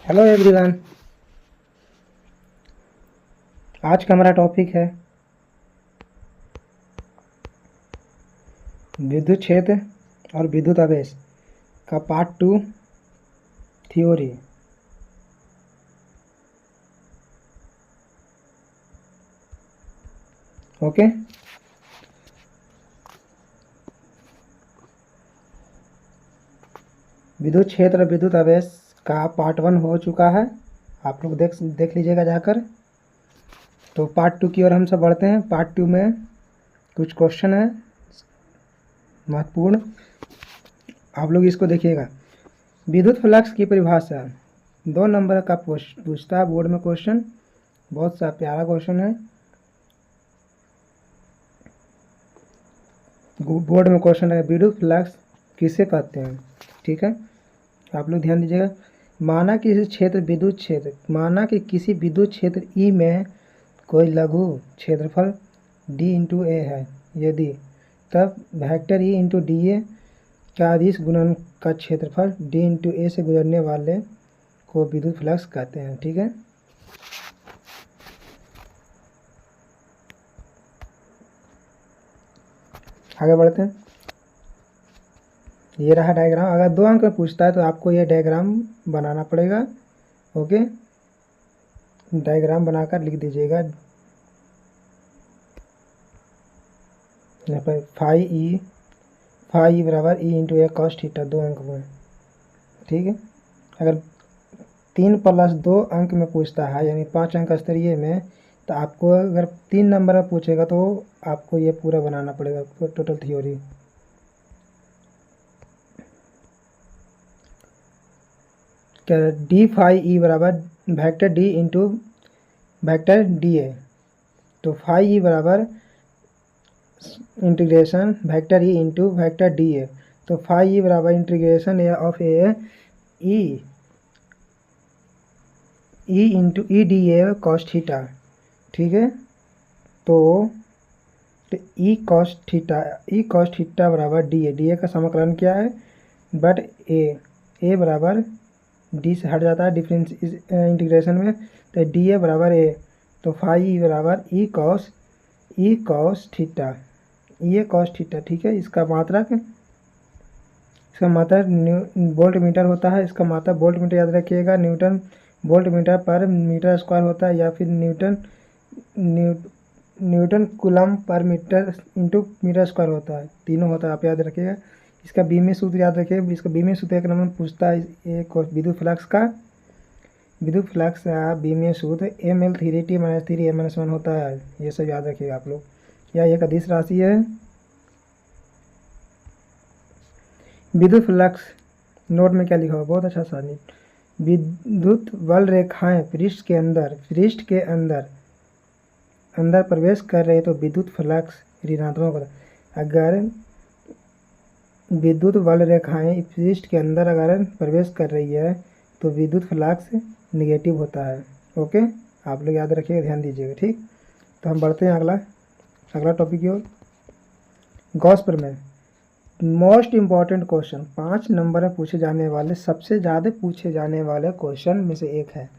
Hello everyone. आज का हमारा टॉपिक है विद्युत क्षेत्र और विद्युत आवेश का पार्ट 2 थ्योरी। ओके, विद्युत क्षेत्र और विद्युत आवेश का पार्ट 1 हो चुका है। आप लोग देख लीजिएगा जाकर। तो पार्ट 2 की ओर हम सब बढ़ते हैं। पार्ट 2 में कुछ क्वेश्चन है महत्वपूर्ण, आप लोग इसको देखिएगा। विद्युत फ्लक्स की परिभाषा 2 नंबर का पूछता है बोर्ड में क्वेश्चन। बहुत सा प्यारा क्वेश्चन है, बोर्ड में क्वेश्चन है विद्युत फ्लक्स किसे कहते हैं। ठीक है, आप लोग ध्यान दीजिएगा। माना कि किसी विद्युत क्षेत्र ई में कोई लघु क्षेत्रफल d इंटू ए है, यदि तब vector E into D A का अदिश गुणन का क्षेत्रफल d इंटू ए से गुजरने वाले को विद्युत फ्लक्स कहते हैं। ठीक है, आगे बढ़ते हैं। ये रहा डायग्राम। अगर 2 अंक में पूछता है तो आपको ये डायग्राम बनाना पड़ेगा। ओके, डायग्राम बनाकर लिख दीजिएगा। यहाँ पर फाई ई बराबर ई इंटू ए कॉस थीटा 2 अंक में। ठीक है, अगर 3+2 अंक में पूछता है यानी 5 अंक स्तरीय में, तो आपको अगर 3 नंबर में पूछेगा तो आपको ये पूरा बनाना पड़ेगा टोटल थ्योरी। क्या डी फाई ई बराबर vector D into vector D A. तो फाई ई बराबर integration vector E into vector D A. तो फाई ई बराबर integration A of A E into E D A cos theta. ठीक है, तो E cos theta बराबर D A का समाकलन क्या है, बट ए बराबर डी से हट जाता है डिफरेंस इस इंटीग्रेशन में, तो डी ए बराबर ए। तो फाई बराबर ई कॉस थीटा, ये कॉस थीटा। ठीक है, इसका मात्रक वोल्ट मीटर होता है। इसका मात्रक वोल्ट मीटर याद रखिएगा। न्यूटन वोल्ट मीटर पर मीटर स्क्वायर होता है, या फिर Newton coulomb per metre into metre square होता है, तीनों होता है, आप याद रखिएगा। इसका बीमीय सूत्र याद रखिए। इसका बीमीय सूत्र 1 नंबर पूछता है एक विद्युत फ्लक्स का। विद्युत फ्लक्स का बीमीय सूत्र ml3t - 3m-1 होता है। ये सब याद रखिएगा आप लोग। यह एक अदिश राशि है। विद्युत फ्लक्स नोट में क्या लिखा हुआ, बहुत अच्छा सा। विद्युत बल रेखाएं पृष्ठ के अंदर प्रवेश कर रहे तो विद्युत फ्लक्स ऋणात्मक होता है। अगर विद्युत बल रेखाएं पृष्ठ के अंदर अगर प्रवेश कर रही है तो विद्युत फ्लक्स निगेटिव होता है। ओके, आप लोग याद रखिएगा, ध्यान दीजिएगा। ठीक, तो हम बढ़ते हैं अगला टॉपिक की ओर। गॉस प्रमेय मोस्ट इम्पॉर्टेंट क्वेश्चन, 5 नंबर में पूछे जाने वाले सबसे ज़्यादा पूछे जाने वाले क्वेश्चन में से एक है।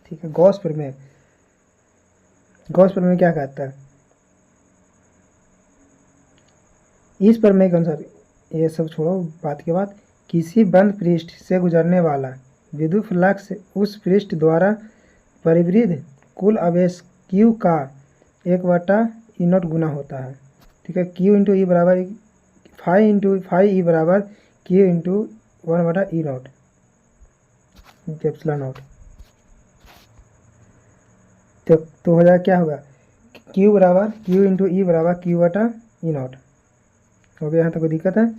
ठीक है, गॉस प्रमेय क्या कहता है। इस प्रमेय के अनुसार, ये सब छोड़ो बात के बाद, किसी बंद पृष्ठ से गुजरने वाला विद्युत फ्लक्स उस पृष्ठ द्वारा परिवृद्ध कुल आवेश Q का 1/E0 गुना होता है। ठीक है, Q इंटू ई बराबर फाई ई बराबर Q into 1/E0 epsilon not. तो हो जाएगा, क्या होगा, Q इंटू ई बराबर Q/E0। हो गया, यहाँ तक कोई दिक्कत है।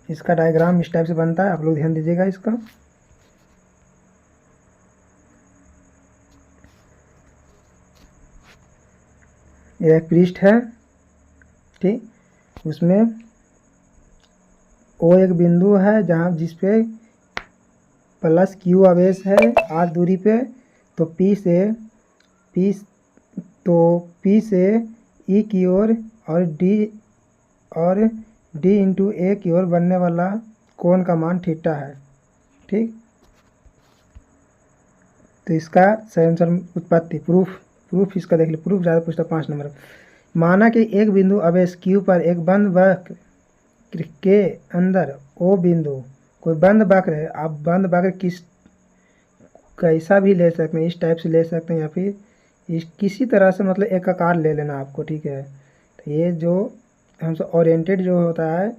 इसका डायग्राम इस टाइप से बनता है, आप लोग ध्यान दीजिएगा इसका। यह एक पृष्ठ है, ठीक, उसमें O एक बिंदु है जहाँ जिसपे +Q आवेश है r दूरी पे। तो P से E की ओर और D इंटू ए की ओर बनने वाला कोण का मान थीटा है। ठीक, तो इसका सही आंसर उत्पत्ति प्रूफ इसका देख लीजिए। प्रूफ ज़्यादा पूछता 5 नंबर। माना कि एक बिंदु आवेश Q पर एक बंद वक्र के अंदर O बिंदु, कोई बंद वक्र है, आप बंद वक्र कैसा भी ले सकते हैं, इस टाइप से ले सकते हैं या फिर किसी तरह से, मतलब एक आकार ले लेना आपको, ठीक है। तो ये जो हमसे ओरिएंटेड जो होता है,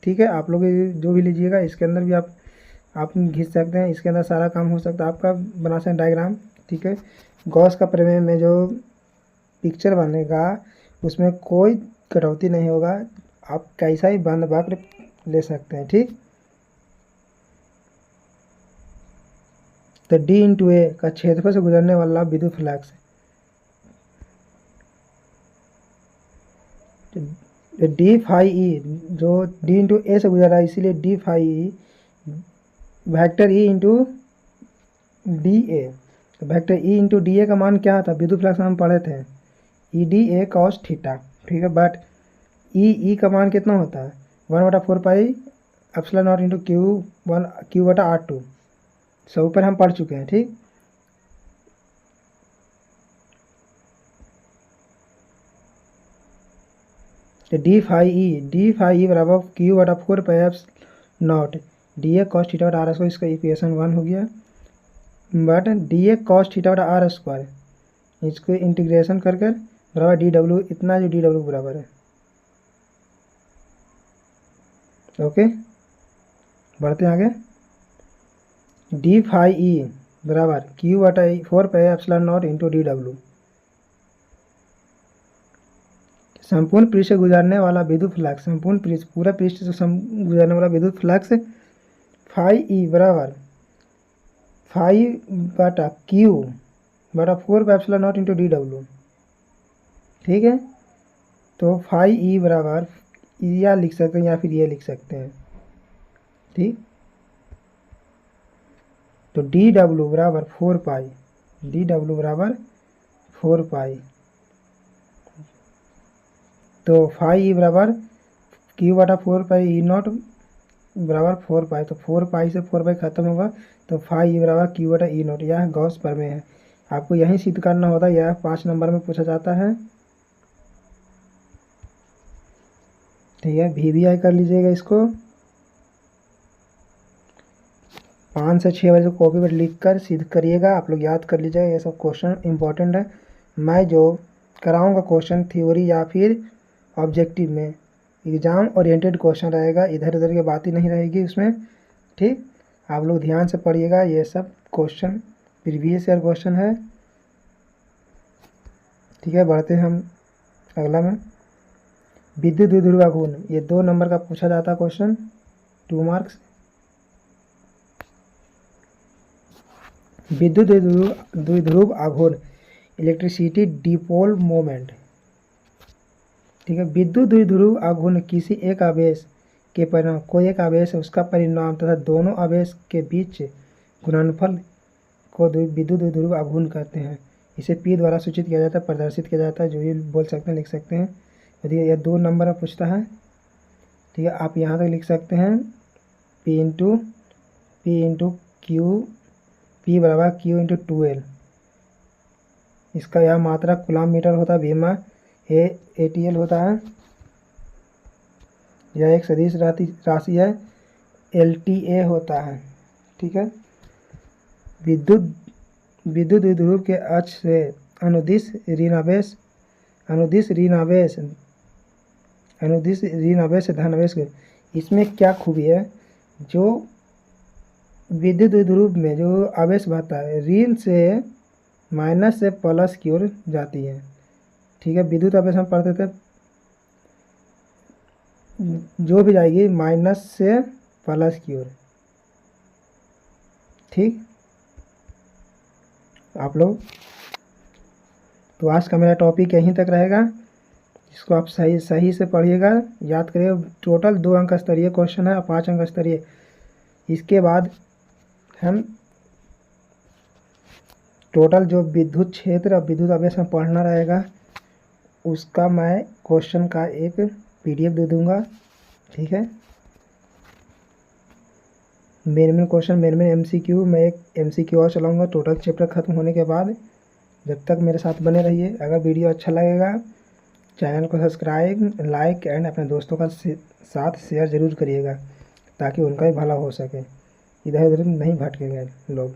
ठीक है, आप लोग जो भी लीजिएगा इसके अंदर भी आप खींच सकते हैं, इसके अंदर सारा काम हो सकता है आपका, बना सकते हैं डायग्राम, ठीक है। गॉस का प्रमेय में जो पिक्चर बनेगा उसमें कोई कटौती नहीं होगा, आप कैसा ही बंद वक्र ले सकते हैं, ठीक। तो D × A का क्षेत्रफल से गुजरने वाला विद्युत फ्लक्स, डी फाई ई, जो D × A से गुजर रहा है इसीलिए d phi E vector E × DA। तो वेक्टर E × DA का मान क्या था, विद्युत फ्लक्स हम पढ़े थे EDA cos थीटा, ठीक है। बट ई का मान कितना होता है 1/4 pi epsilon not into Q/R2, सब ऊपर हम पढ़ चुके हैं, ठीक। तो डी फाई ई बराबर Q/4 pi epsilon not DA cos थीटा/R², इसका इक्वेशन 1 हो गया। बट DA cos थीटा/R², इसको इंटीग्रेशन कर बराबर DW, इतना जो DW बराबर है, ओके। बढ़ते हैं आगे। डी फाई ई बराबर Q/4 pi epsilon not into DW, संपूर्ण पृष्ठ से गुजरने वाला विद्युत फ्लक्स, संपूर्ण पृष्ठ, पूरा पृष्ठ से गुजरने वाला विद्युत फ्लक्स फाई ई बराबर 5/Q/4 pi epsilon not into DW, ठीक है। तो फाई ई बराबर या लिख सकते हैं या फिर ये लिख सकते हैं, ठीक। तो DW बराबर 4 पाई, DW बराबर 4 पाई, तो फाई ई बराबर Q/4 पाई ई नॉट बराबर 4 पाई, तो 4 पाई से 4 पाई खत्म होगा, तो फाई ई बराबर Q/E नॉट। यह गॉस प्रमेय है, आपको यही सिद्ध करना होता है, यह 5 नंबर में पूछा जाता है, ठीक है। VBI कर लीजिएगा इसको, 5 से 6 बजे कॉपी पर लिख कर सिद्ध करिएगा, आप लोग याद कर लीजिएगा, ये सब क्वेश्चन इंपॉर्टेंट है। मैं जो कराऊंगा क्वेश्चन थ्योरी या फिर ऑब्जेक्टिव में, एग्जाम ओरिएंटेड क्वेश्चन रहेगा, इधर उधर की बात ही नहीं रहेगी उसमें, ठीक। आप लोग ध्यान से पढ़िएगा, ये सब क्वेश्चन प्रीवियस ईयर क्वेश्चन है, ठीक है। बढ़ते हैं हम अगला में। विद्युत द्विध्रुव आघूर्ण, ये 2 नंबर का पूछा जाता है क्वेश्चन, 2 मार्क्स। विद्युत द्विध्रुव आघूर्ण, इलेक्ट्रिसिटी डिपोल मोमेंट, ठीक है। विद्युत द्विध्रुव आघूर्ण किसी एक आवेश के परिणाम, कोई एक आवेश है उसका परिणाम तथा दोनों आवेश के बीच गुणनफल को विद्युत द्विध्रुव आघूर्ण कहते हैं। इसे P द्वारा सूचित किया जाता है, प्रदर्शित किया जाता है, जो भी बोल सकते हैं लिख सकते हैं। यदि यह 2 नंबर में पूछता है, ठीक है, आप यहाँ तक लिख सकते हैं P इंटू Q, P बराबर Q इंटू 2L, इसका यह मात्रा कूलम मीटर होता है, बीमा ATL होता है, यह एक सदिश राशि है, LTA होता है, ठीक है। विद्युत द्विध्रुव के अक्ष से अनुदिश ऋण आवेश धन आवेश, इसमें क्या खूबी है, जो विद्युत द्विध्रुव में जो आवेश बहता है ऋण से माइनस से प्लस की ओर जाती है, ठीक है। विद्युत आवेश हम पढ़ते थे, जो भी जाएगी माइनस से प्लस की ओर, ठीक। आप लोग, तो आज का मेरा टॉपिक यहीं तक रहेगा, इसको आप सही से पढ़िएगा, याद करिए। टोटल 2 अंक स्तरीय क्वेश्चन है और 5 अंक स्तरीय। इसके बाद हम टोटल जो विद्युत क्षेत्र और विद्युत आवेश में पढ़ना रहेगा, उसका मैं क्वेश्चन का एक PDF दे दूंगा, ठीक है। मेन क्वेश्चन, मेन MCQ, मैं एक MCQ और चलाऊँगा टोटल चैप्टर ख़त्म होने के बाद। जब तक मेरे साथ बने रहिए। अगर वीडियो अच्छा लगेगा चैनल को सब्सक्राइब, लाइक एंड अपने दोस्तों का साथ शेयर ज़रूर करिएगा ताकि उनका भी भला हो सके, इधर उधर नहीं भटकेंगे लोग।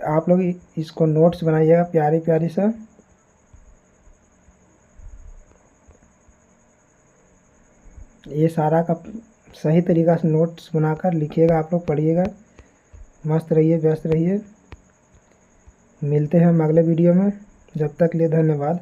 आप लोग इसको नोट्स बनाइएगा प्यारी प्यारी सा। ये सारा का सही तरीक़ा से नोट्स बनाकर लिखिएगा, आप लोग पढ़िएगा। मस्त रहिए, व्यस्त रहिए। मिलते हैं हम अगले वीडियो में। जब तक के लिए धन्यवाद।